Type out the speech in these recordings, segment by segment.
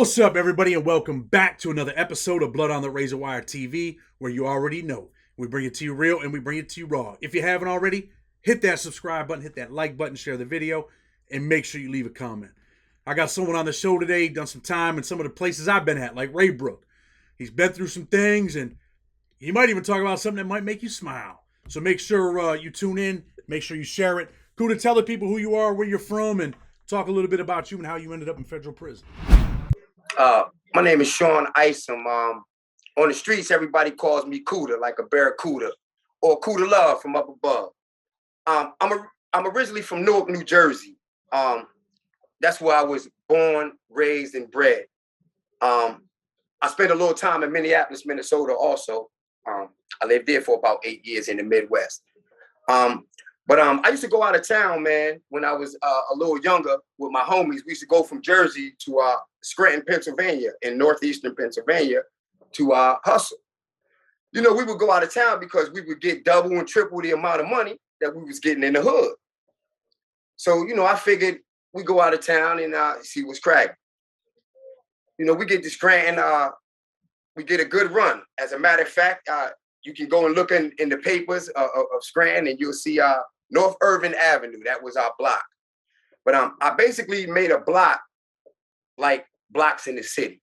What's up, everybody, and welcome back to another episode of Blood on the Razor Wire TV, where you already know we bring it to you real and we bring it to you raw. If you haven't already, hit that subscribe button, hit that like button, share the video, and make sure you leave a comment. I got someone on the show today, done some time in some of the places I've been at, like Ray Brook. He's been through some things, and he might even talk about something that might make you smile. So make sure you tune in, make sure you share it. Cool to tell the people who you are, where you're from, and talk a little bit about you and how you ended up in federal prison. My name is Sean Isom. On the streets, everybody calls me Cuda, like a barracuda, or Cuda Love from up above. I'm originally from Newark, New Jersey. That's where I was born, raised, and bred. I spent a little time in Minneapolis, Minnesota also. I lived there for about 8 years in the Midwest. But I used to go out of town, man, when I was a little younger with my homies. We used to go from Jersey to Scranton, Pennsylvania, in northeastern Pennsylvania to hustle. You know, we would go out of town because we would get double and triple the amount of money that we was getting in the hood. So, you know, I figured we go out of town and see what's cracking. You know, we get to Scranton, we get a good run. As a matter of fact, you can go and look in the papers of Scranton and you'll see North Irvin Avenue. That was our block. But I basically made a block like blocks in the city.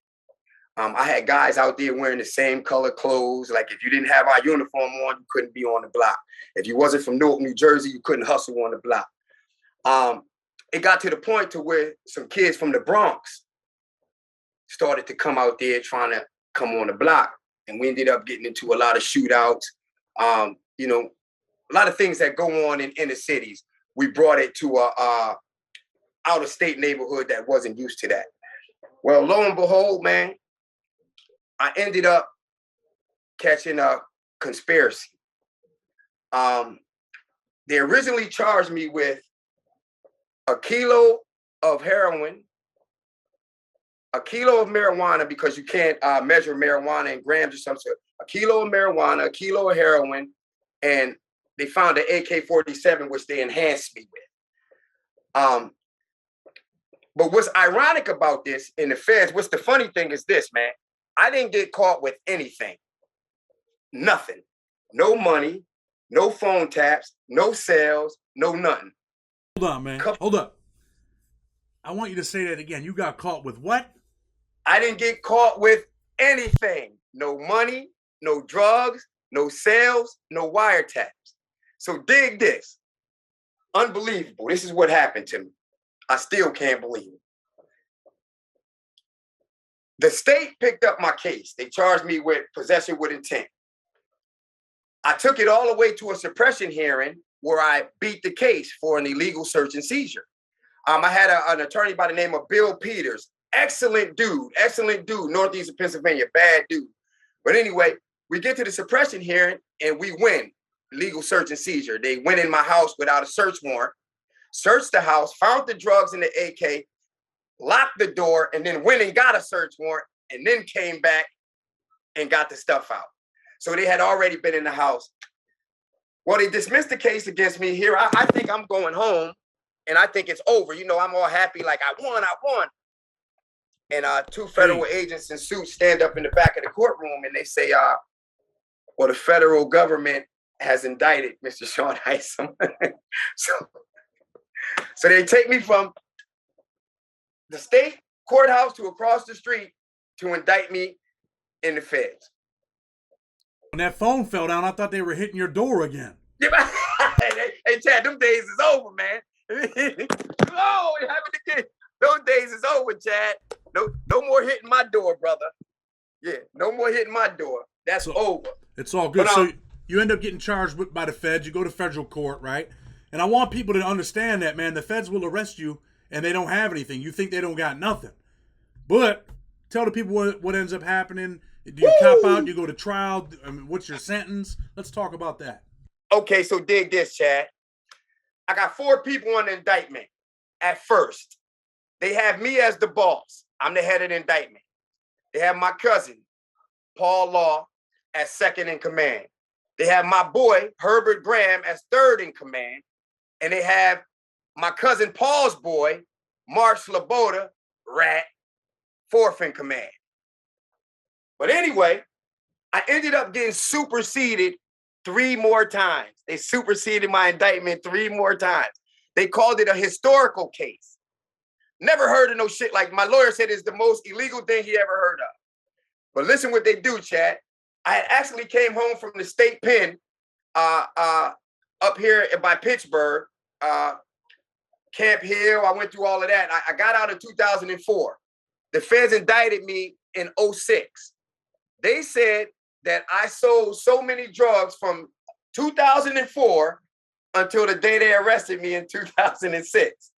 I had guys out there wearing the same color clothes. Like if you didn't have our uniform on, you couldn't be on the block. If you wasn't from Newark, New Jersey, you couldn't hustle on the block. It got to the point to where some kids from the Bronx started to come out there trying to come on the block. And we ended up getting into a lot of shootouts. You know, a lot of things that go on in inner cities. We brought it to a out-of-state neighborhood that wasn't used to that. Well, lo and behold, man, I ended up catching a conspiracy. They originally charged me with a kilo of heroin, a kilo of marijuana, because you can't measure marijuana in grams or something. A kilo of marijuana, a kilo of heroin, and they found an AK-47, which they enhanced me with. But what's ironic about this in the feds, what's the funny thing is this, man. I didn't get caught with anything. Nothing. No money, no phone taps, no sales, no nothing. Hold on, man. Hold up. I want you to say that again. You got caught with what? I didn't get caught with anything. No money, no drugs, no sales, no wiretaps. So dig this. Unbelievable. This is what happened to me. I still can't believe it. The state picked up my case. They charged me with possession with intent. I took it all the way to a suppression hearing where I beat the case for an illegal search and seizure. I had an attorney by the name of Bill Peters. Excellent dude, northeast of Pennsylvania, bad dude. But anyway, we get to the suppression hearing and we win legal search and seizure. They went in my house without a search warrant, searched the house, found the drugs in the AK, locked the door, and then went and got a search warrant, and then came back and got the stuff out. So they had already been in the house. Well, they dismissed the case against me here. I think I'm going home, and I think it's over. You know, I'm all happy, like I won. And two federal agents in suits stand up in the back of the courtroom, and they say, well, the federal government has indicted Mr. Sean Isom. So they take me from the state courthouse to across the street to indict me in the feds. When that phone fell down, I thought they were hitting your door again. Hey, Chad, them days is over, man. Oh, it happened again. Those days is over, Chad. No more hitting my door, brother. Yeah, no more hitting my door. That's over. It's all good. So you end up getting charged by the feds. You go to federal court, right? And I want people to understand that, man. The feds will arrest you and they don't have anything. You think they don't got nothing. But tell the people what ends up happening. Do you cop out? You go to trial? I mean, what's your sentence? Let's talk about that. Okay, so dig this, Chad. I got 4 people on the indictment at first. They have me as the boss. I'm the head of the indictment. They have my cousin, Paul Law, as second in command. They have my boy, Herbert Graham, as third in command. And they have my cousin Paul's boy, Mark Sloboda, Rat, fourth in command. But anyway, I ended up getting superseded 3 more times. They superseded my indictment 3 more times. They called it a historical case. Never heard of no shit like my lawyer said it's the most illegal thing he ever heard of. But listen what they do, Chad. I actually came home from the state pen up here by Pittsburgh, Camp Hill. I went through all of that. I got out in 2004. The feds indicted me in 2006. They said that I sold so many drugs from 2004 until the day they arrested me in 2006.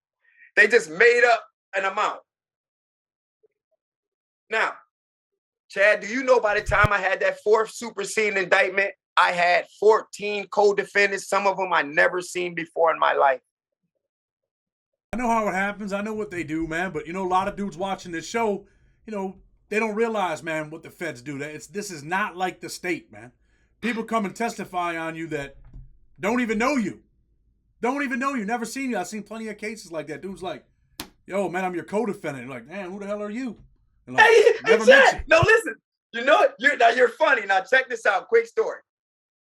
They just made up an amount. Now, Chad, do you know by the time I had that 4th superseding indictment, I had 14 co-defendants, some of them I never seen before in my life. I know how it happens. I know what they do, man. But, a lot of dudes watching this show, they don't realize, man, what the feds do. This is not like the state, man. People come and testify on you that don't even know you. Don't even know you. Never seen you. I've seen plenty of cases like that. Dude's like, yo, man, I'm your co-defendant. You're like, man, who the hell are you? Like, hey, Chad, no, listen. You know it. You're funny. Now, check this out. Quick story.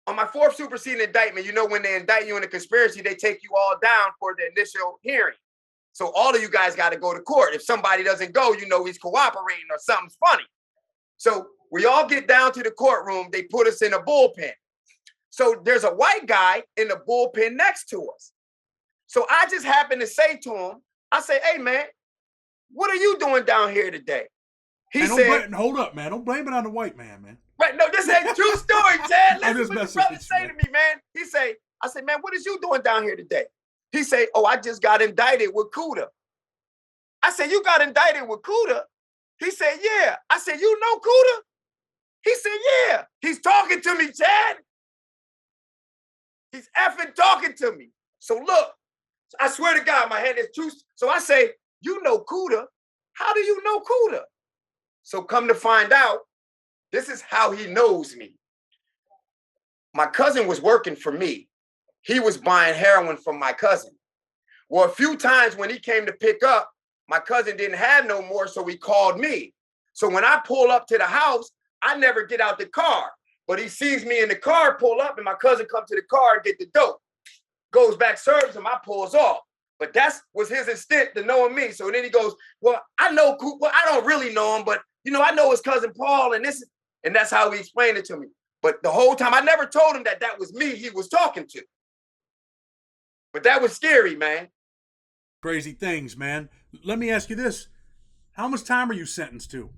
On my 4th superseding indictment, when they indict you in a conspiracy, they take you all down for the initial hearing. So all of you guys got to go to court. If somebody doesn't go, he's cooperating or something's funny. So we all get down to the courtroom. They put us in a bullpen. So there's a white guy in the bullpen next to us. So I just happened to say to him, I say, hey, man, what are you doing down here today? He said, hold up, man. Don't blame it on the white man, man. Right. No, this ain't true story, Chad. Listen what the brother say to me, man. I said, man, what is you doing down here today? He say, oh, I just got indicted with Cuda. I said, you got indicted with Cuda? He said, yeah. I said, you know Cuda? He said, yeah. He's talking to me, Chad. He's effing talking to me. So look, I swear to God, my hand is true. So I say, you know Cuda. How do you know Cuda? So come to find out, this is how he knows me. My cousin was working for me. He was buying heroin from my cousin. Well, a few times when he came to pick up, my cousin didn't have no more, so he called me. So when I pull up to the house, I never get out the car. But he sees me in the car, pull up, and my cousin comes to the car and get the dope. Goes back, serves him, I pulls off. But that was his instinct to knowing me. So then he goes, well, I know, well, I don't really know him, but I know his cousin Paul, and that's how he explained it to me. But the whole time, I never told him that was me he was talking to. But that was scary, man. Crazy things, man. Let me ask you this. How much time are you sentenced to?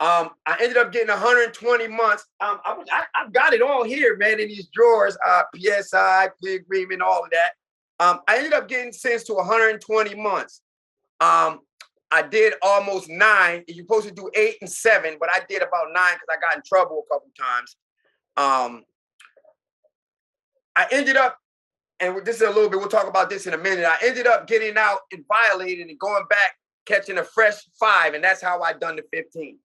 I ended up getting 120 months. I've got it all here, man, in these drawers, PSI, plea agreement, all of that. I ended up getting sentenced to 120 months. I did almost 9. You're supposed to do 8 and 7, but I did about 9 because I got in trouble a couple times. I ended up, and this is a little bit, we'll talk about this in a minute. I ended up getting out and violating and going back, catching a fresh 5, and that's how I done the 15.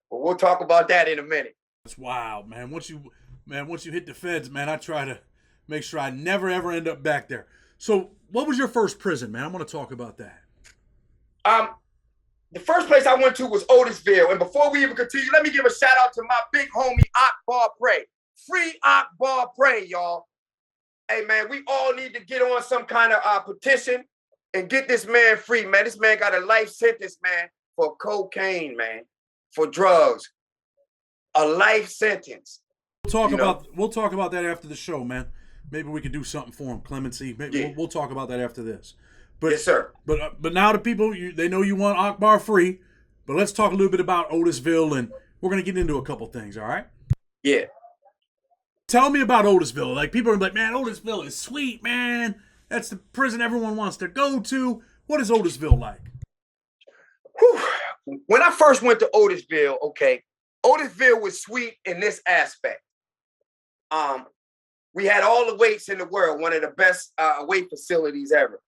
But we'll talk about that in a minute. That's wild, man. Once you hit the feds, man, I try to make sure I never ever end up back there. So, what was your first prison, man? I want to talk about that. The first place I went to was Otisville. And before we even continue, let me give a shout out to my big homie, Akbar Prey. Free Akbar Prey, y'all. Hey, man, we all need to get on some kind of petition and get this man free, man. This man got a life sentence, man, for cocaine, man, for drugs. A life sentence. We'll talk about that after the show, man. Maybe we could do something for him, clemency. Maybe we'll talk about that after this. But, yes, sir. But now the people, they know you want Akbar free. But let's talk a little bit about Otisville, and we're going to get into a couple things, all right? Yeah. Tell me about Otisville. Like, people are like, man, Otisville is sweet, man. That's the prison everyone wants to go to. What is Otisville like? Whew. When I first went to Otisville, okay, Otisville was sweet in this aspect. We had all the weights in the world, one of the best weight facilities ever.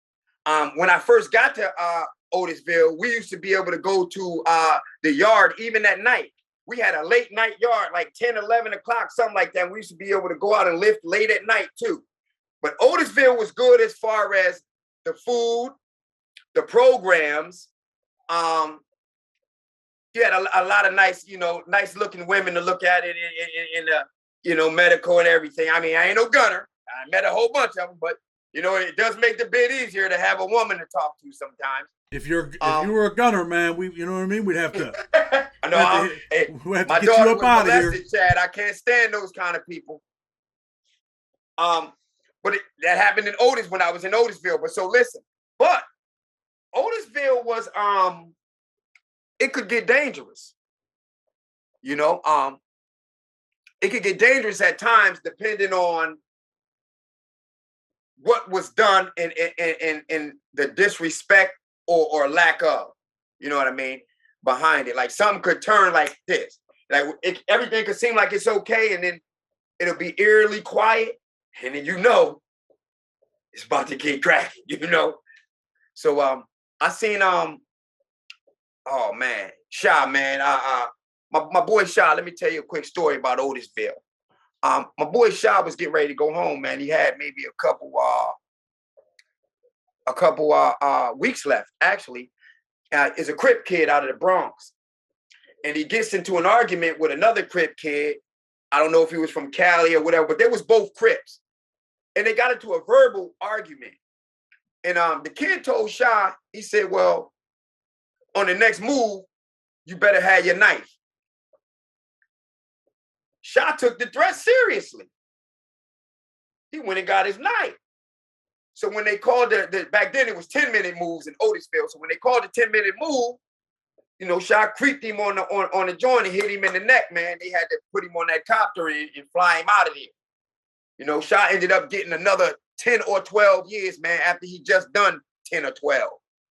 When I first got to Otisville, we used to be able to go to the yard even at night. We had a late night yard, like 10, 11 o'clock, something like that. We used to be able to go out and lift late at night too. But Otisville was good as far as the food, the programs. you had a lot of nice, nice looking women to look at it in the, medical and everything. I mean, I ain't no gunner. I met a whole bunch of them, but it does make the bit easier to have a woman to talk to sometimes. If you were a gunner, man, you know what I mean? We'd have to. I know. We'd have to my get daughter you up out of here. Chad. I can't stand those kind of people. But that happened in Otis when I was in Otisville. But so listen, but Otisville was it could get dangerous. It could get dangerous at times depending on what was done in the disrespect or lack of, you know what I mean, behind it. Like something could turn like this. Like everything could seem like it's okay, and then it'll be eerily quiet, and then it's about to get cracking, So I seen oh man, Sha, man. My boy Sha, let me tell you a quick story about Otisville. My boy Sha was getting ready to go home, man. He had maybe a couple weeks left, actually. Is a Crip kid out of the Bronx. And he gets into an argument with another Crip kid. I don't know if he was from Cali or whatever, but they was both Crips. And they got into a verbal argument. And the kid told Sha, he said, well, on the next move, you better have your knife. Sha took the threat seriously. He went and got his knife. So when they called back then it was 10-minute moves in Otisville. So when they called the 10-minute move, Sha creeped him on the joint and hit him in the neck, man. They had to put him on that copter and fly him out of there. Sha ended up getting another 10 or 12 years, man, after he just done 10 or 12.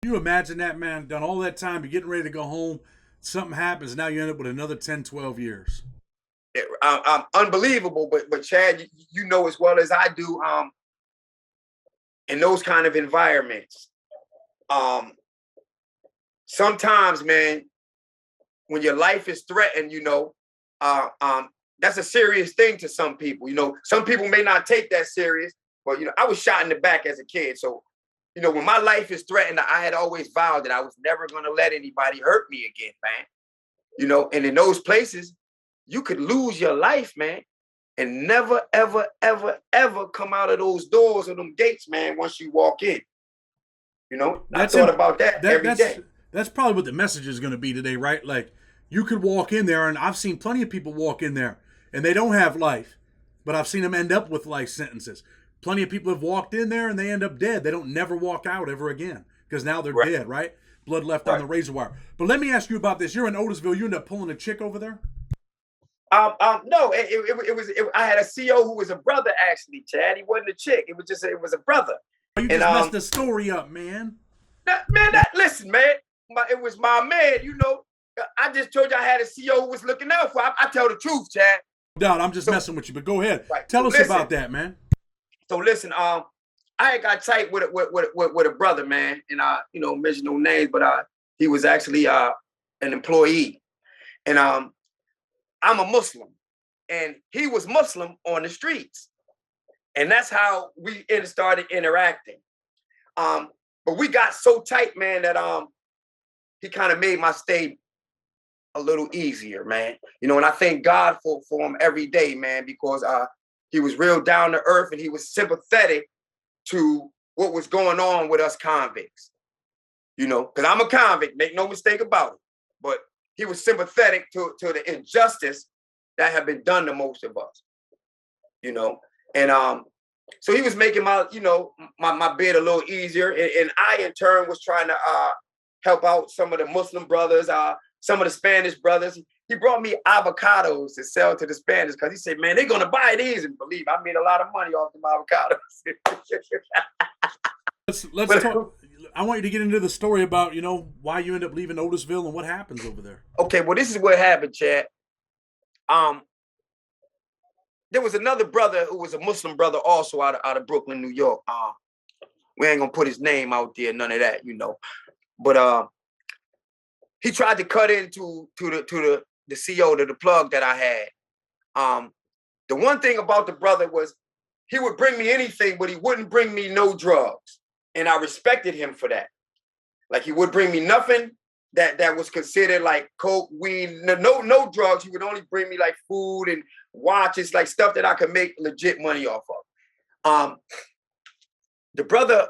Can you imagine that, man? Done all that time, you're getting ready to go home, something happens, now you end up with another 10, 12 years. Unbelievable, but Chad, you know as well as I do, in those kind of environments, sometimes, man, when your life is threatened, that's a serious thing to some people. Some people may not take that serious, but I was shot in the back as a kid, so when my life is threatened, I had always vowed that I was never going to let anybody hurt me again, man. And in those places, you could lose your life, man, and never, ever, ever, ever come out of those doors or them gates, man, once you walk in. I thought about that every day. That's probably what the message is going to be today, right? Like, you could walk in there, and I've seen plenty of people walk in there, and they don't have life, but I've seen them end up with life sentences. Plenty of people have walked in there, and they end up dead. They don't never walk out ever again, because now they're dead, right? Blood left on the razor wire. But let me ask you about this. You're in Otisville. You end up pulling a chick over there? No, it was. I had a CO who was a brother, actually, Chad. He wasn't a chick. It was a brother. You just messed the story up, man. Listen, man. It was my man. I just told you I had a CO who was looking out for. I tell the truth, Chad. No doubt, I'm just messing with you. But go ahead. Right. Tell us about that, man. So listen, I had got tight with a brother, man, and mention no names, but he was actually an employee, and I'm a Muslim, and he was Muslim on the streets. And that's how we started interacting. But we got so tight, man, that he kind of made my stay a little easier, man. And I thank God for him every day, man, because he was real down to earth and he was sympathetic to what was going on with us convicts. Because I'm a convict, make no mistake about it. But he was sympathetic to the injustice that had been done to most of us, and so he was making my my bed a little easier, and I in turn was trying to help out some of the Muslim brothers, some of the Spanish brothers. He brought me avocados to sell to the Spanish because he said, man, they're gonna buy these, and believe I made a lot of money off them avocados. Let's talk. I want you to get into the story about, why you end up leaving Otisville and what happens over there. Okay, well, this is what happened, Chad. There was another brother who was a Muslim brother also out of Brooklyn, New York. We ain't gonna put his name out there, none of that, But he tried to cut into the CO, to the plug that I had. The one thing about the brother was he would bring me anything, but he wouldn't bring me no drugs. And I respected him for that. Like, he would bring me nothing that was considered like coke, weed, no drugs. He would only bring me like food and watches, like stuff that I could make legit money off of. The brother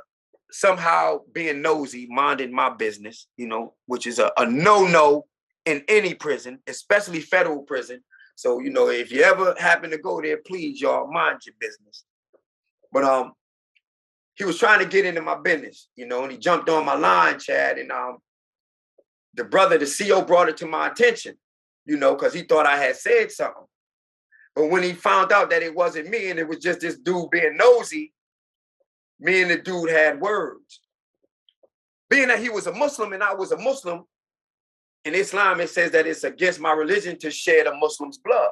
somehow being nosy, minding my business, you know, which is a no-no in any prison, especially federal prison. So, you know, if you ever happen to go there, please, y'all, mind your business. But he was trying to get into my business, you know, and he jumped on my line, Chad, and the brother, the CO, brought it to my attention, you know, because he thought I had said something. But when he found out that it wasn't me and it was just this dude being nosy, me and the dude had words. Being that he was a Muslim and I was a Muslim, in Islam, it says that it's against my religion to shed a Muslim's blood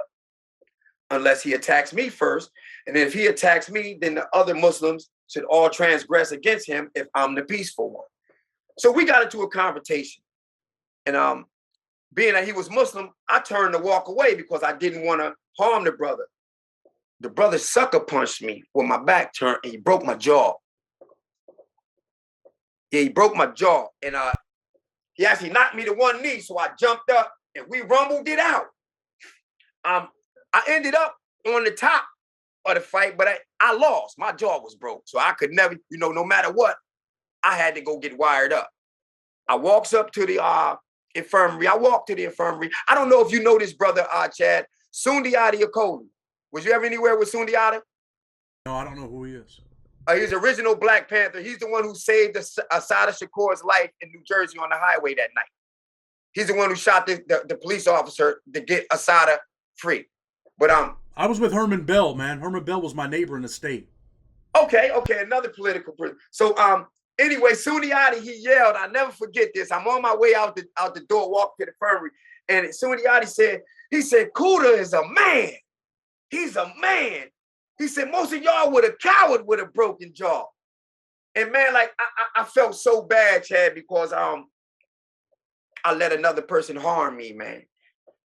unless he attacks me first. And if he attacks me, then the other Muslims should all transgress against him if I'm the peaceful one. So we got into a confrontation. And being that he was Muslim, I turned to walk away because I didn't want to harm the brother. The brother sucker punched me with my back turned and he broke my jaw. Yeah, he broke my jaw. And he actually knocked me to one knee. So I jumped up and we rumbled it out. I ended up on the top of the fight, but I lost. My jaw was broke. So I could never, you know, no matter what, I had to go get wired up. I walks up to the infirmary. I walked to the infirmary. I don't know if you know this brother, Chad, Sundiata Akoli. Was you ever anywhere with Sundiata? No, I don't know who he is. He's the original Black Panther. He's the one who saved Assata Shakur's life in New Jersey on the highway that night. He's the one who shot the police officer to get Assata free. But I was with Herman Bell, man. Herman Bell was my neighbor in the state. Okay, another political person. So anyway, Sundiata, he yelled. I never forget this. I'm on my way out the door, walking to the infirmary, and Sundiata said, Kuda is a man. He's a man. He said, most of y'all would have cowered with a broken jaw. And man, like I felt so bad, Chad, because I let another person harm me, man.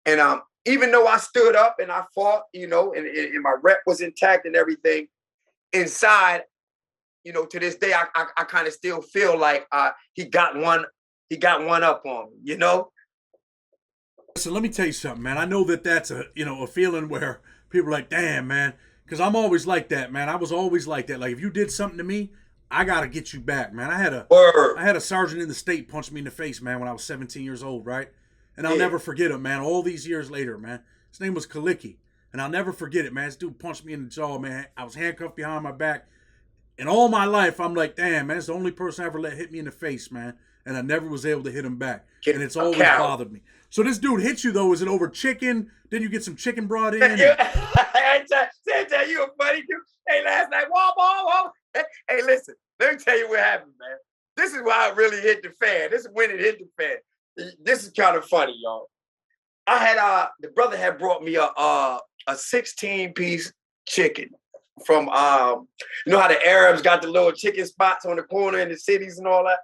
And even though I stood up and I fought, you know, and my rep was intact and everything, inside, you know, to this day, I kind of still feel like he got one up on me, you know? Listen, let me tell you something, man. I know that's a feeling where people are like, damn, man. Because I'm always like that, man. I was always like that. Like, if you did something to me, I got to get you back, man. I had a sergeant in the state punch me in the face, man, when I was 17 years old, right? And I'll never forget him, man, all these years later, man. His name was Kaliki. And I'll never forget it, man. This dude punched me in the jaw, man. I was handcuffed behind my back. And all my life, I'm like, damn, man, it's the only person I ever let hit me in the face, man. And I never was able to hit him back. And it's always bothered me. So this dude hit you, though. Is it over chicken? Did you get some chicken brought in? I tell you a funny dude. Hey, last night, whoa. Hey, listen, let me tell you what happened, man. This is why it really hit the fan. This is when it hit the fan. This is kind of funny, y'all. I had the brother had brought me a 16-piece chicken from you know how the Arabs got the little chicken spots on the corner in the cities and all that.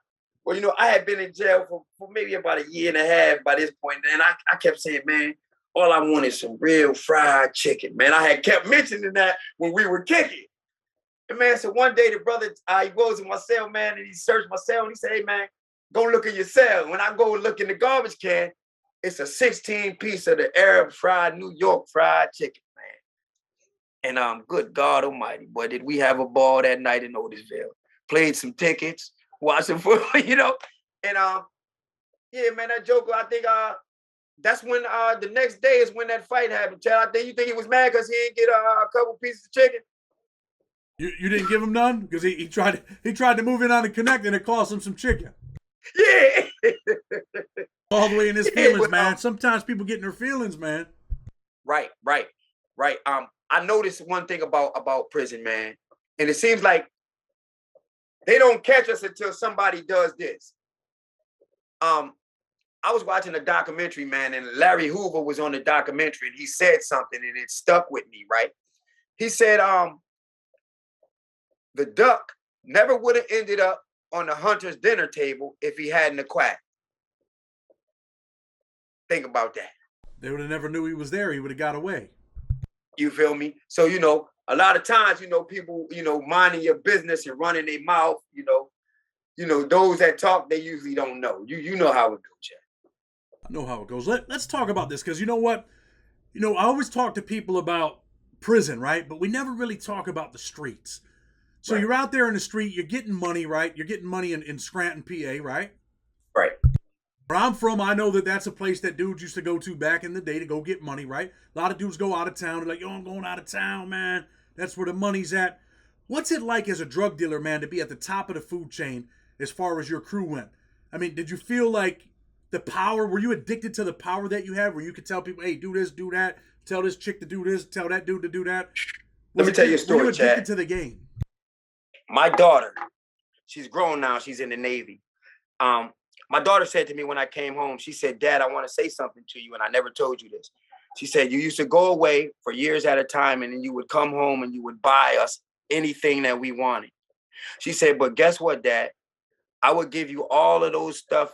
Well, you know, I had been in jail for maybe about a year and a half by this point, and I kept saying, man, all I want is some real fried chicken, man. I had kept mentioning that when we were kicking. And man, so one day the brother, he goes in my cell, man, and he searched my cell, and he said, hey, man, go look in your cell. When I go and look in the garbage can, it's a 16-piece of the Arab fried, New York fried chicken, man. And good God almighty, boy, did we have a ball that night in Otisville. Played some tickets, watched some football, you know. And yeah, man, that Joker, I think that's when the next day is when that fight happened, Chad. You think he was mad because he didn't get a couple pieces of chicken? You didn't give him none? Because he tried to move in on the connect and it cost him some chicken. Yeah. All the way in his feelings, man. Sometimes people get in their feelings, man. Right. I noticed one thing about prison, man. And it seems like they don't catch us until somebody does this. I was watching a documentary, man, and Larry Hoover was on the documentary, and he said something, and it stuck with me, right? He said, the duck never would have ended up on the hunter's dinner table if he hadn't a quack. Think about that. They would have never knew he was there. He would have got away. You feel me? So, you know, a lot of times, you know, people, you know, minding your business and running their mouth, you know, those that talk, they usually don't know. You know how it goes, Chad. I know how it goes. Let's talk about this because you know what? I always talk to people about prison, right? But we never really talk about the streets. So Right. you're out there in the street, you're getting money, right? You're getting money in Scranton, PA, right? Right. Where I'm from, I know that that's a place that dudes used to go to back in the day to go get money, right? A lot of dudes go out of town. They're like, yo, I'm going out of town, man. That's where the money's at. What's it like as a drug dealer, man, to be at the top of the food chain as far as your crew went? I mean, did you feel like the power, were you addicted to the power that you have where you could tell people, hey, do this, do that, tell this chick to do this, tell that dude to do that? Let me tell you a Were you story, addicted Chad. to the game? My daughter, she's grown now. She's in the Navy. My daughter said to me when I came home, she said, Dad, I want to say something to you. And I never told you this. She said, you used to go away for years at a time and then you would come home and you would buy us anything that we wanted. She said, but guess what, Dad? I would give you all of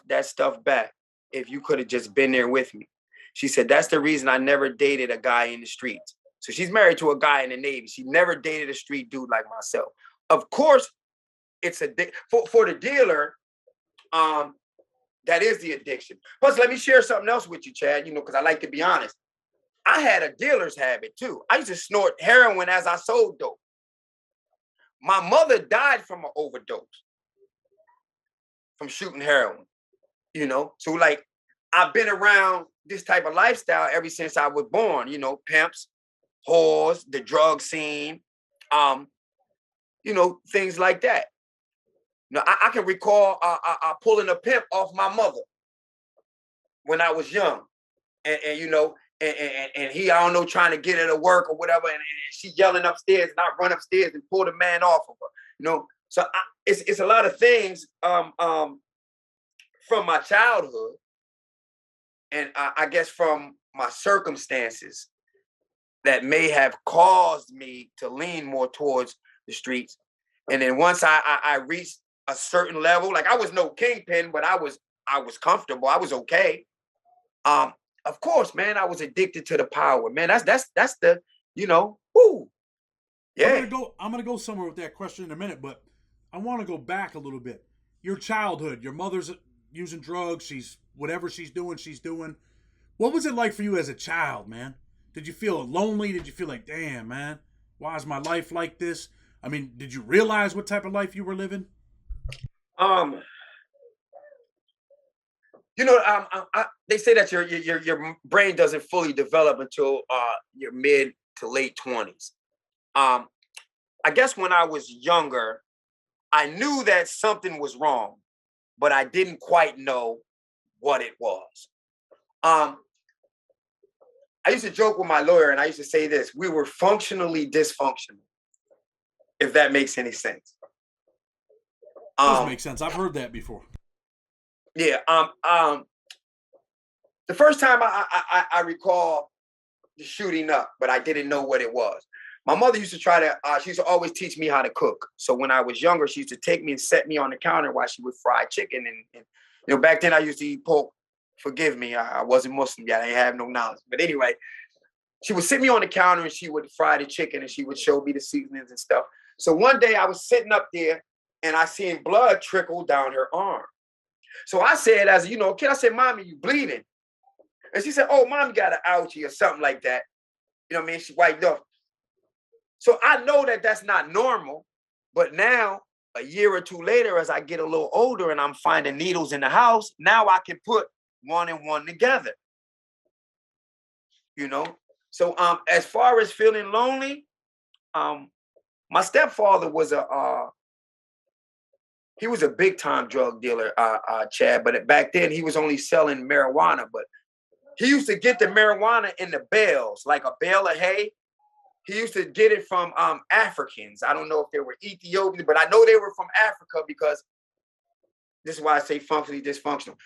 that stuff back if you could have just been there with me. She said, that's the reason I never dated a guy in the streets. So she's married to a guy in the Navy. She never dated a street dude like myself. Of course, it's for the dealer, that is the addiction. Plus, let me share something else with you, Chad, because I like to be honest. I had a dealer's habit too. I used to snort heroin as I sold dope. My mother died from an overdose from shooting heroin, So like, I've been around this type of lifestyle ever since I was born, pimps, whores, the drug scene, things like that. I can recall pulling a pimp off my mother when I was young, and he, I don't know, trying to get her to work or whatever, and she yelling upstairs, and I run upstairs and pull the man off of her, So it's a lot of things from my childhood, and I guess from my circumstances that may have caused me to lean more towards the streets. And then once I reached a certain level, like I was no kingpin, but I was comfortable. I was okay. Of course, man, I was addicted to the power, man. That's the, whoo. Yeah. I'm gonna go somewhere with that question in a minute, but I want to go back a little bit. Your childhood, your mother's using drugs, whatever she's doing. What was it like for you as a child, man? Did you feel lonely? Did you feel like, damn, man, why is my life like this? I mean, did you realize what type of life you were living? They say that your brain doesn't fully develop until your mid to late 20s. I guess when I was younger, I knew that something was wrong, but I didn't quite know what it was. I used to joke with my lawyer, and I used to say this: we were functionally dysfunctional, if that makes any sense. It does make sense. I've heard that before. Yeah. The first time I recall the shooting up, but I didn't know what it was. My mother used to she used to always teach me how to cook. So when I was younger, she used to take me and set me on the counter while she would fry chicken. And back then I used to eat pork. Forgive me, I wasn't Muslim yet. I didn't have no knowledge. But anyway, she would sit me on the counter and she would fry the chicken and she would show me the seasonings and stuff. So one day I was sitting up there and I seen blood trickle down her arm. So I said, as a kid, I said, Mommy, you bleeding? And she said, oh, Mom got an ouchie or something like that. You know what I mean? She wiped off. So I know that that's not normal. But now, a year or two later, as I get a little older and I'm finding needles in the house, now I can put one and one together. So as far as feeling lonely, my stepfather was he was a big time drug dealer, Chad. But back then he was only selling marijuana. But he used to get the marijuana in the bales, like a bale of hay. He used to get it from Africans. I don't know if they were Ethiopian, but I know they were from Africa because this is why I say functionally dysfunctional.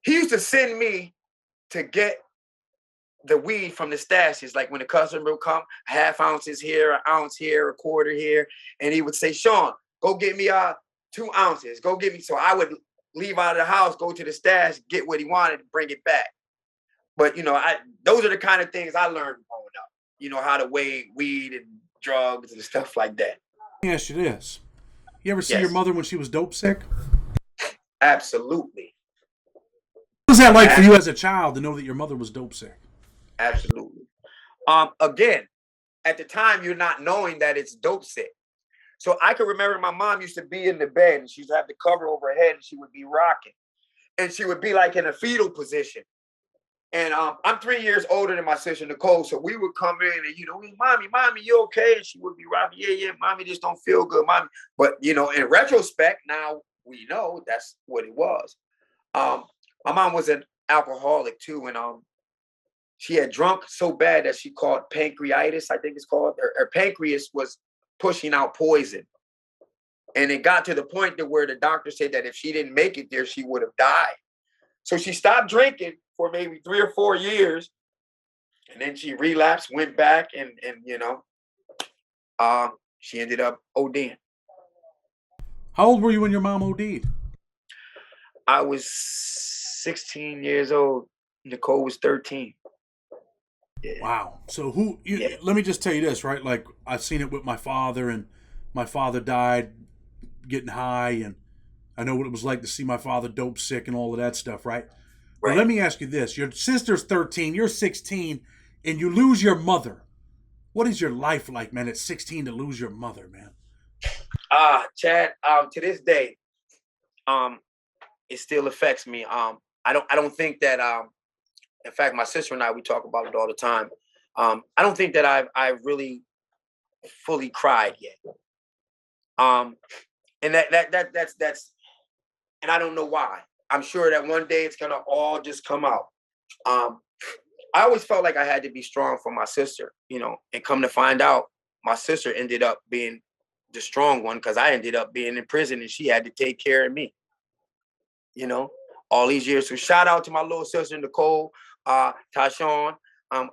He used to send me to get the weed from the stashes, like when the customer would come, half ounces here, an ounce here, a quarter here, and he would say, Sean, go get me 2 ounces. Go get me. So I would leave out of the house, go to the stash, get what he wanted, and bring it back. But those are the kind of things I learned growing up. How to weigh weed and drugs and stuff like that. Let me ask you this: you ever see Yes. your mother when she was dope sick? Absolutely. What was that like for you as a child to know that your mother was dope sick? Absolutely. Again, at the time, you're not knowing that it's dope sick. So I can remember my mom used to be in the bed and she used to have the cover over her head and she would be rocking. And she would be like in a fetal position. And I'm 3 years older than my sister Nicole. So we would come in and, mommy, you okay? And she would be rocking. Yeah, mommy just don't feel good, mommy. But, in retrospect, now we know that's what it was. My mom was an alcoholic too. And she had drunk so bad that she caught pancreatitis, I think it's called. Her pancreas was pushing out poison. And it got to the point to where the doctor said that if she didn't make it there, she would have died. So she stopped drinking for maybe 3 or 4 years. And then she relapsed, went back, and she ended up ODing. How old were you when your mom OD'd? I was 16 years old. Nicole was 13. Yeah. Wow. So let me just tell you this, right? Like, I've seen it with my father, and my father died getting high, and I know what it was like to see my father dope sick and all of that stuff, right? But let me ask you this. Your sister's 13, you're 16, and you lose your mother. What is your life like, man, at 16 to lose your mother, man? Chad, to this day, it still affects me. I don't think that in fact, my sister and I, we talk about it all the time. I don't think that I've really fully cried yet. And that's and I don't know why. I'm sure that one day it's gonna all just come out. I always felt like I had to be strong for my sister, and come to find out, my sister ended up being the strong one because I ended up being in prison and she had to take care of me, all these years. So shout out to my little sister, Nicole, Tashawn,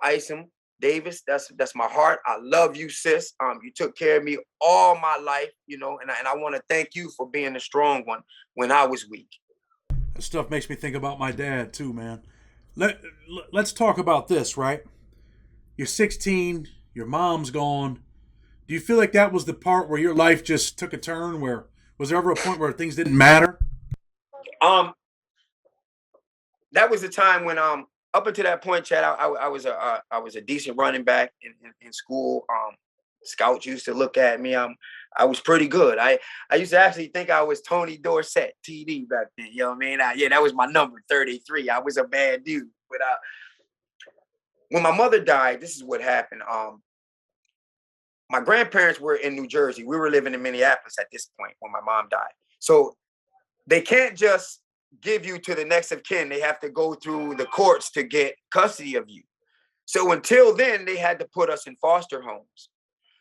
Isom, Davis. That's my heart. I love you, sis. You took care of me all my life, and I want to thank you for being the strong one when I was weak. That stuff makes me think about my dad too, man. Let's talk about this, right? You're 16, your mom's gone. Do you feel like that was the part where your life just took a turn? Where was there ever a point where things didn't matter? That was the time when up until that point, Chad, I was a decent running back in school. Scouts used to look at me. I was pretty good. I used to actually think I was Tony Dorsett, TD back then. You know what I mean? Yeah, that was my number, 33. I was a bad dude. But when my mother died, this is what happened. My grandparents were in New Jersey. We were living in Minneapolis at this point when my mom died. So they can't just give you to the next of kin. They have to go through the courts to get custody of you. So until then, they had to put us in foster homes.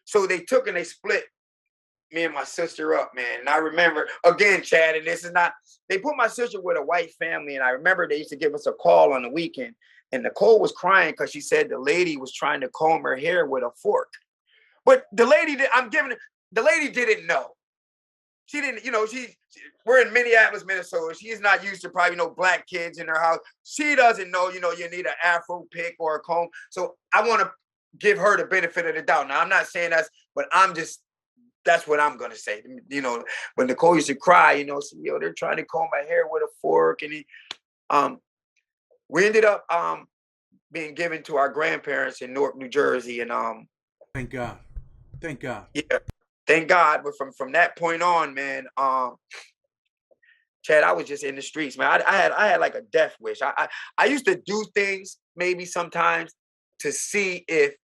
So they took and they split me and my sister up, man. And I remember, again, Chad, and this is not, they put my sister with a white family. And I remember they used to give us a call on the weekend. And Nicole was crying because she said the lady was trying to comb her hair with a fork. But the lady didn't know. She didn't, we're in Minneapolis, Minnesota. She's not used to probably, black kids in her house. She doesn't know, you need an Afro pick or a comb. So I want to give her the benefit of the doubt. Now, I'm not saying but that's what I'm going to say. But Nicole used to cry, so, they're trying to comb my hair with a fork. And we ended up being given to our grandparents in Newark, New Jersey. And Thank God. Yeah. Thank God. But from that point on, man, Chad, I was just in the streets, man. I had like a death wish. I used to do things maybe sometimes to see if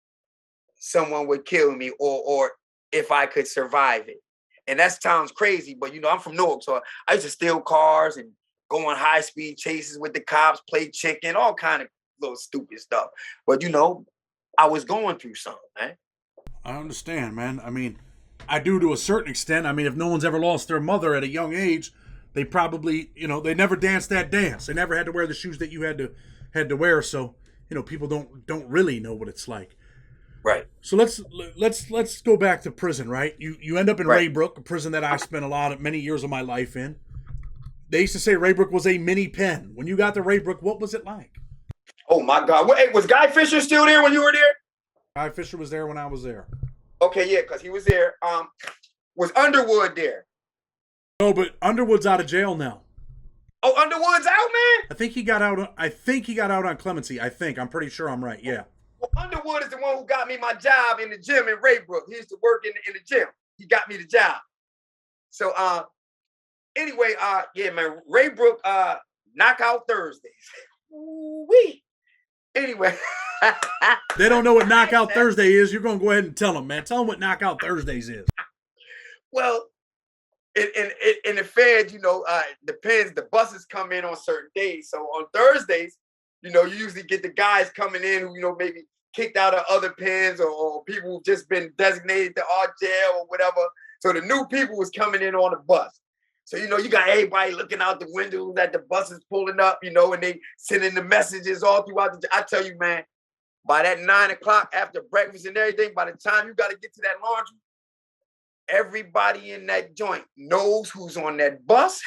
someone would kill me or if I could survive it. And that sounds crazy, but I'm from Newark, so I used to steal cars and go on high speed chases with the cops, play chicken, all kind of little stupid stuff. But I was going through something, man. I understand, man. I mean, I do to a certain extent. I mean, if no one's ever lost their mother at a young age, they probably, they never danced that dance. They never had to wear the shoes that you had to wear. So, people don't really know what it's like. Right. So let's go back to prison, right? You end up in Raybrook, a prison that I spent many years of my life in. They used to say Raybrook was a mini pen. When you got to Raybrook, what was it like? Oh my God! Hey, was Guy Fisher still there when you were there? Guy Fisher was there when I was there. Okay, yeah, because he was there. Was Underwood there? No, but Underwood's out of jail now. Oh, Underwood's out, man. I think he got out. I think he got out on clemency. I'm pretty sure I'm right. Yeah. Well, Underwood is the one who got me my job in the gym in Raybrook. He used to work in the gym. He got me the job. So anyway, yeah, man, Raybrook knockout Thursdays. Wee. Anyway. They don't know what Knockout Thursday is. You're gonna go ahead and tell them, man. Tell them what Knockout Thursdays is. Well, in the feds, you know, depends. The buses come in on certain days. So on Thursdays, you know, you usually get the guys coming in who, you know, maybe kicked out of other pens or people who've just been designated to our jail or whatever. So the new people was coming in on the bus. So, you know, you got everybody looking out the windows that the bus is pulling up, you know, and they sending the messages all throughout I tell you, man, by that 9 o'clock after breakfast and everything, by the time you got to get to that laundry, everybody in that joint knows who's on that bus,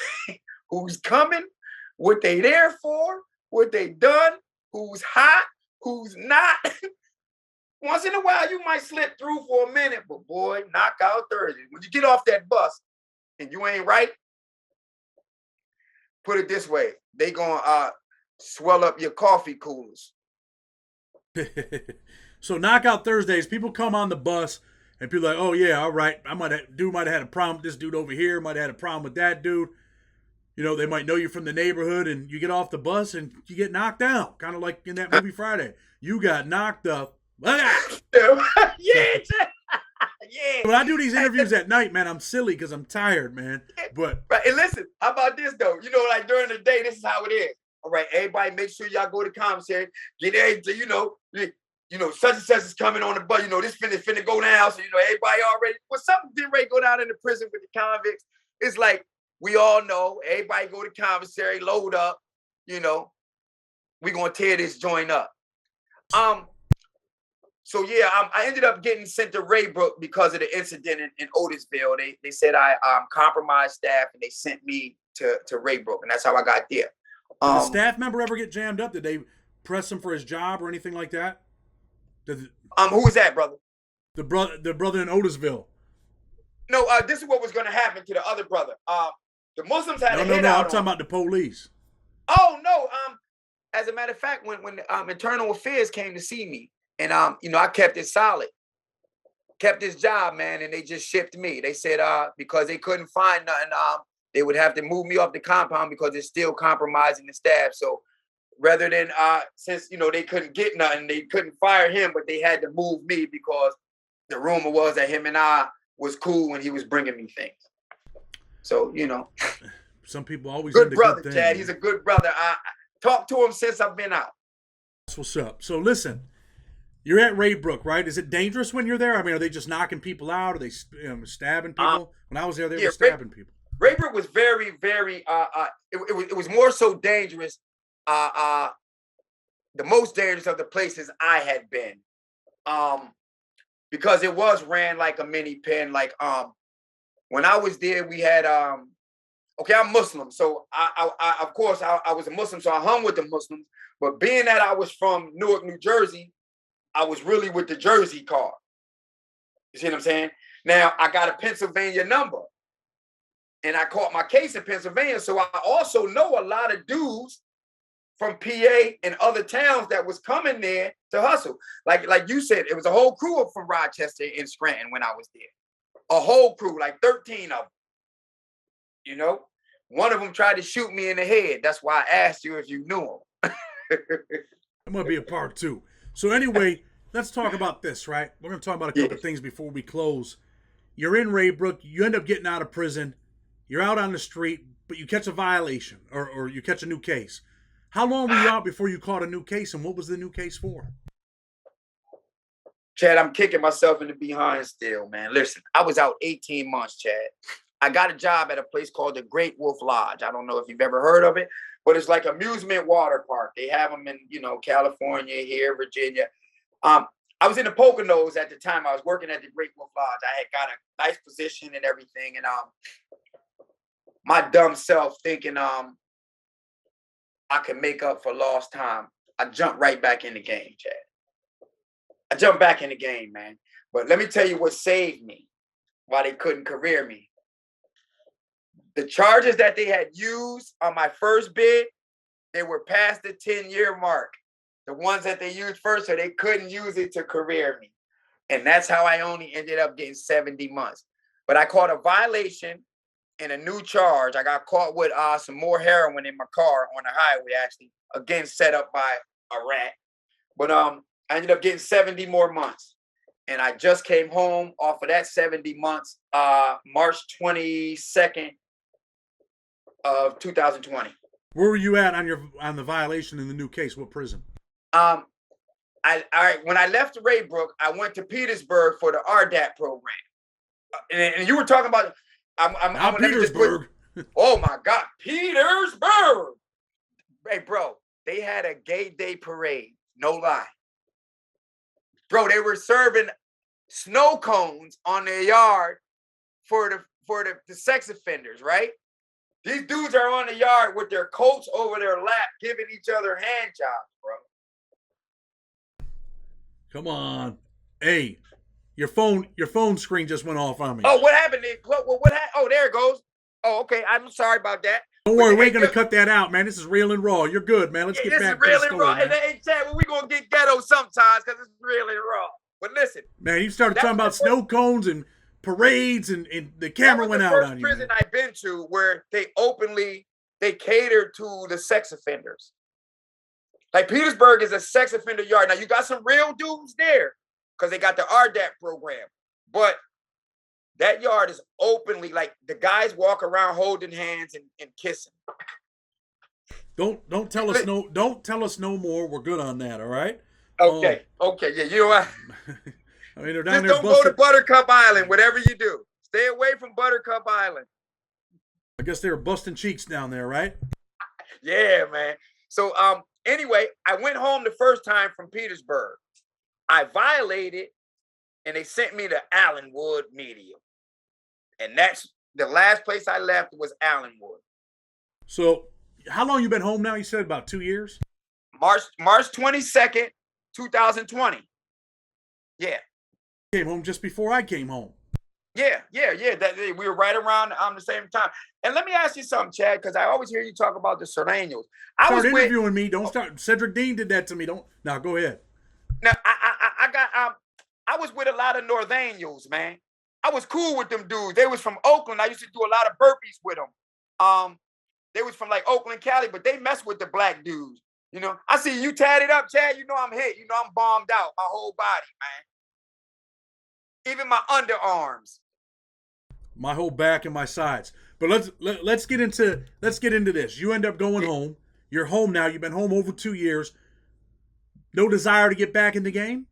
who's coming, what they there for, what they done, who's hot, who's not. Once in a while, you might slip through for a minute, but boy, Knockout Thursday. When you get off that bus and you ain't right, put it this way, they gonna swell up your coffee coolers. So Knockout Thursdays, people come on the bus and people are like, oh yeah, all right, might have had a problem with this dude over here, might have had a problem with that dude. You know, they might know you from the neighborhood, and you get off the bus and you get knocked down, kind of like in that movie Friday. You got knocked up. Yeah. Yeah. When I do these interviews at night, man, I'm silly because I'm tired, man. But right, and listen, how about this though? You know, like during the day, this is how it is. All right, everybody, make sure y'all go to commissary. Get everything, you know, such and such is coming on the bus. You know, this finna go down. So you know, everybody already. Well, something didn't ready to go down in the prison with the convicts. It's like we all know. Everybody go to commissary, load up. You know, we gonna tear this joint up. So yeah, I ended up getting sent to Raybrook because of the incident in Otisville. They said I compromised staff, and they sent me to Raybrook, and that's how I got there. Did the staff member ever get jammed up? Did they press him for his job or anything like that? Who was that, brother? The brother in Otisville. No, this is what was going to happen to the other brother. The Muslims had a hit out. I'm talking about the police. Oh no. As a matter of fact, when Internal Affairs came to see me, and you know, I kept it solid, kept this job, man, and they just shipped me. They said because they couldn't find nothing, they would have to move me off the compound because it's still compromising the staff. So rather than since you know they couldn't get nothing, they couldn't fire him, but they had to move me because the rumor was that him and I was cool when he was bringing me things. So you know, some people always good brother, good Chad. He's a good brother. I talked to him since I've been out. That's what's up. So listen, you're at Raybrook, right? Is it dangerous when you're there? I mean, are they just knocking people out? Are they stabbing people? When I was there, they were stabbing people. Raybrook was very, very. It was more so dangerous. The most dangerous of the places I had been, because it was ran like a mini pen. Like when I was there, we had okay, I'm Muslim, so I of course I was a Muslim, so I hung with the Muslims. But being that I was from Newark, New Jersey, I was really with the Jersey card. You see what I'm saying? Now I got a Pennsylvania number, and I caught my case in Pennsylvania, so I also know a lot of dudes from PA and other towns that was coming there to hustle. Like you said, it was a whole crew from Rochester and Scranton when I was there. A whole crew, like 13 of them. You know, one of them tried to shoot me in the head. That's why I asked you if you knew him. I'm gonna be a part two. So anyway, let's talk about this, right? We're gonna talk about a couple things before we close. You're in Raybrook. You end up getting out of prison. You're out on the street, but you catch a violation or you catch a new case. How long were you out before you caught a new case, and what was the new case for? Chad, I'm kicking myself in the behind still, man. Listen, I was out 18 months, Chad. I got a job at a place called the Great Wolf Lodge. I don't know if you've ever heard of it, but it's like amusement water park. They have them in, you know, California, here, Virginia. I was in the Poconos at the time. I was working at the Great Wolf Lodge. I had got a nice position and everything, and my dumb self thinking I can make up for lost time, I jumped right back in the game, Chad. I jumped back in the game, man. But let me tell you what saved me, why they couldn't career me. the charges that they had used on my first bid, they were past the 10-year mark. The ones that they used first, so they couldn't use it to career me. And that's how I only ended up getting 70 months. But I caught a violation and a new charge. I got caught with some more heroin in my car on the highway, actually, again, set up by a rat. But I ended up getting 70 more months. And I just came home off of that 70 months, March 22nd of 2020. Where were you at on the violation in the new case? What prison? When I left Raybrook, I went to Petersburg for the RDAP program. And you were talking about I'm Petersburg. Oh my God, Petersburg. Hey, bro, they had a gay day parade. No lie. Bro, they were serving snow cones on their yard for the sex offenders, right? These dudes are on the yard with their coats over their lap, giving each other hand jobs, bro. Come on. Hey, your phone screen just went off on me. Oh, what happened? What happened? Oh, there it goes. Oh, okay. I'm sorry about that. Don't worry, we ain't gonna cut that out, man. This is real and raw. You're good, man. Let's get back to the story. Raw. And hey, Chad, well, we gonna get ghetto sometimes because it's real and raw. But listen, man, you started talking about snow cones and parades, and the camera went out on you. Prison I've been to where they cater to the sex offenders. Like Petersburg is a sex offender yard. Now you got some real dudes there because they got the RDAP program, but that yard is openly, like, the guys walk around holding hands and kissing. Don't tell us no more. We're good on that, all right? Okay. Okay. Yeah, you know what? I mean, they're down just there. Don't go to Buttercup Island. Whatever you do, stay away from Buttercup Island. I guess they were busting cheeks down there, right? Yeah, man. So anyway, I went home the first time from Petersburg. I violated, and they sent me to Allenwood Medium. And that's the last place I left was Allenwood. So how long you been home now? You said about 2 years? March 22nd, 2020. Yeah. Came home just before I came home. Yeah. We were right around the same time. And let me ask you something, Chad, because I always hear you talk about the Serranos. Start interviewing me. Don't start. Cedric Dean did that to me. Now go ahead. Now I was with a lot of Northanians, man. I was cool with them dudes. They was from Oakland. I used to do a lot of burpees with them. They was from like Oakland, Cali, but they mess with the black dudes. You know, I see you tatted up, Chad. You know I'm hit. You know I'm bombed out, my whole body, man. Even my underarms. My whole back and my sides. But let's get into this. You end up going home. You're home now. You've been home over 2 years. No desire to get back in the game?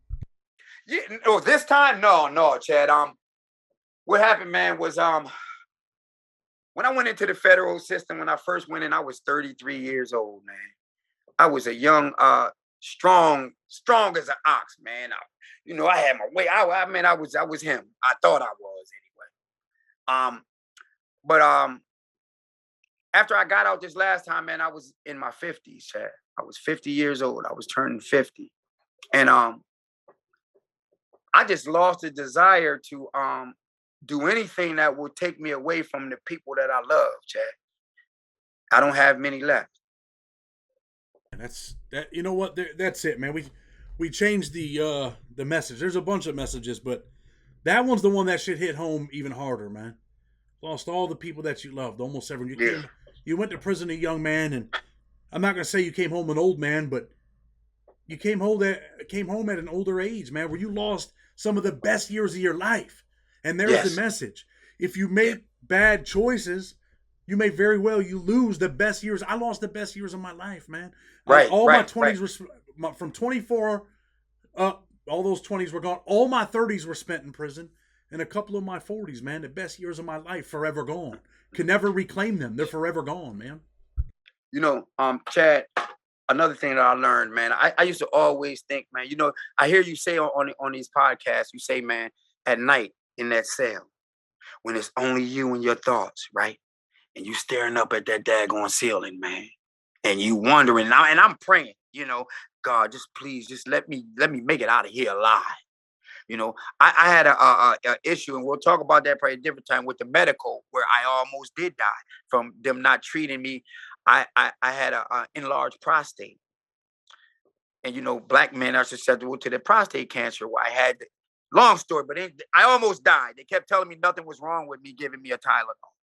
Yeah, no, this time, no, Chad. What happened, man, was when I went into the federal system, when I first went in, I was 33 years old, man. I was a young, strong as an ox, man. I had my way. I was him. I thought I was anyway. But after I got out this last time, man, I was in my 50s, Chad. I was 50 years old. I was turning 50. And I just lost the desire to do anything that would take me away from the people that I love, Chad. I don't have many left. And that's that. You know what? That's it, man. We changed the message. There's a bunch of messages, but that one's the one that should hit home even harder, man. Lost all the people that you loved, almost everyone. You went to prison a young man, and I'm not gonna say you came home an old man, but you came home at an older age, man, where you lost some of the best years of your life. And there's the message. If you make bad choices, you may very well you lose the best years. I lost the best years of my life, man. My 20s were from 24 up. All those 20s were gone. All my 30s were spent in prison, and a couple of my 40s, man. The best years of my life forever gone. Can never reclaim them. They're forever gone, man. You know, Chad. Another thing that I learned, man. I used to always think, man. You know, I hear you say on these podcasts. You say, man, at night in that cell, when it's only you and your thoughts, right? And you staring up at that daggone ceiling, man. And you wondering, and I'm praying, you know, God, just please, just let me make it out of here alive. You know, I had a issue, and we'll talk about that probably a different time with the medical, where I almost did die from them not treating me. I had a enlarged prostate, and you know, black men are susceptible to the prostate cancer. Where I had, long story, but I almost died. They kept telling me nothing was wrong with me, giving me a Tylenol.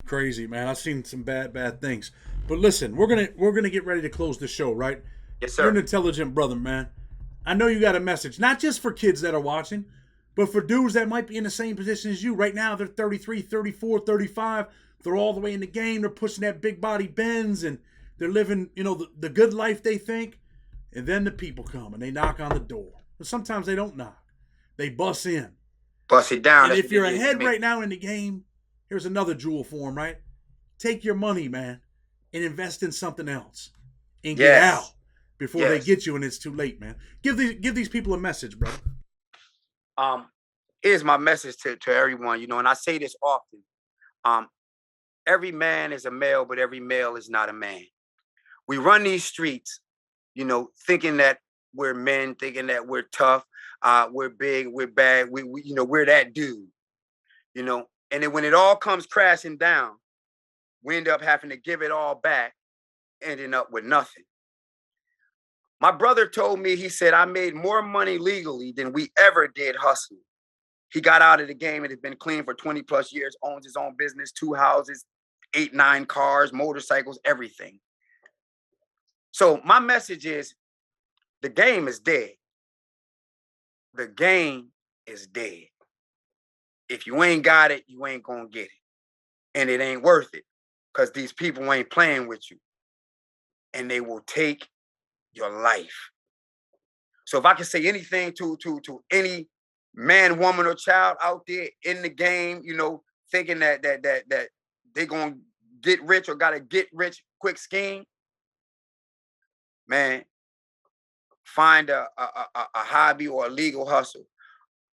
Crazy, man. I've seen some bad things. But listen, we're gonna get ready to close the show, right? Yes, sir. You're an intelligent brother, man. I know you got a message, not just for kids that are watching, but for dudes that might be in the same position as you. Right now, they're 33, 34, 35. They're all the way in the game. They're pushing that big body Benz, and they're living, you know, the good life they think. And then the people come, and they knock on the door. But sometimes they don't knock. They bust in. Bust it down. And if you're ahead right now in the game, here's another jewel for them, right? Take your money, man, and invest in something else. And get out before they get you and it's too late, man. Give these people a message, brother. Here's my message to everyone, you know, and I say this often. Every man is a male, but every male is not a man. We run these streets, you know, thinking that we're men, thinking that we're tough, we're big, we're bad, we you know, we're that dude, you know. And then when it all comes crashing down, we end up having to give it all back, ending up with nothing. My brother told me, he said, I made more money legally than we ever did hustling. He got out of the game and has been clean for 20 plus years, owns his own business, 2 houses, 8, 9 cars, motorcycles, everything. So my message is, the game is dead. The game is dead. If you ain't got it, you ain't gonna get it. And it ain't worth it, because these people ain't playing with you. And they will take your life. So if I can say anything to any man, woman, or child out there in the game, you know, thinking that they're gonna get rich or got a get rich quick scheme, man, find a hobby or a legal hustle.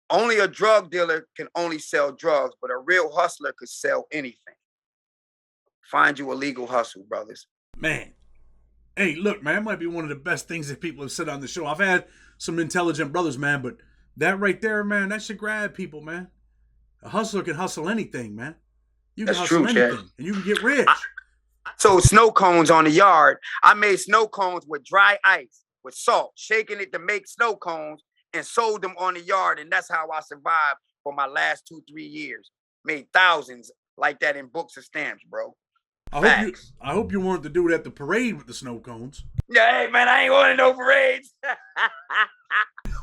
Only a drug dealer can only sell drugs, but a real hustler could sell anything. Find you a legal hustle, brothers. Man. Hey, look, man, that might be one of the best things that people have said on the show. I've had some intelligent brothers, man, but that right there, man, that should grab people, man. A hustler can hustle anything, man. You can hustle anything, and you can get rich. I sold snow cones on the yard. I made snow cones with dry ice, with salt, shaking it to make snow cones, and sold them on the yard. And that's how I survived for my last 2-3 years. Made thousands like that in books of stamps, bro. I hope you weren't the dude at the parade with the snow cones. Yeah, hey, man, I ain't going to no parades.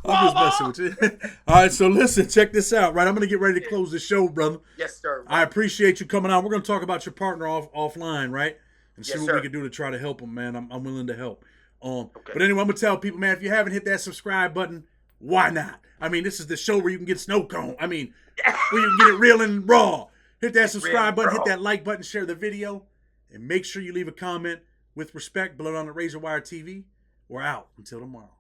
I'm just messing with you. All right, so listen, check this out, right? I'm going to get ready to close the show, brother. Yes, sir. I appreciate you coming on. We're going to talk about your partner offline, right? And see what we can do to try to help him, man. I'm willing to help. Okay. But anyway, I'm going to tell people, man, if you haven't hit that subscribe button, why not? I mean, this is the show where you can get snow cone. I mean, where you can get it real and raw. Hit that subscribe button, hit that like button, share the video, and make sure you leave a comment with respect. Blood on the Razor Wire TV. We're out until tomorrow.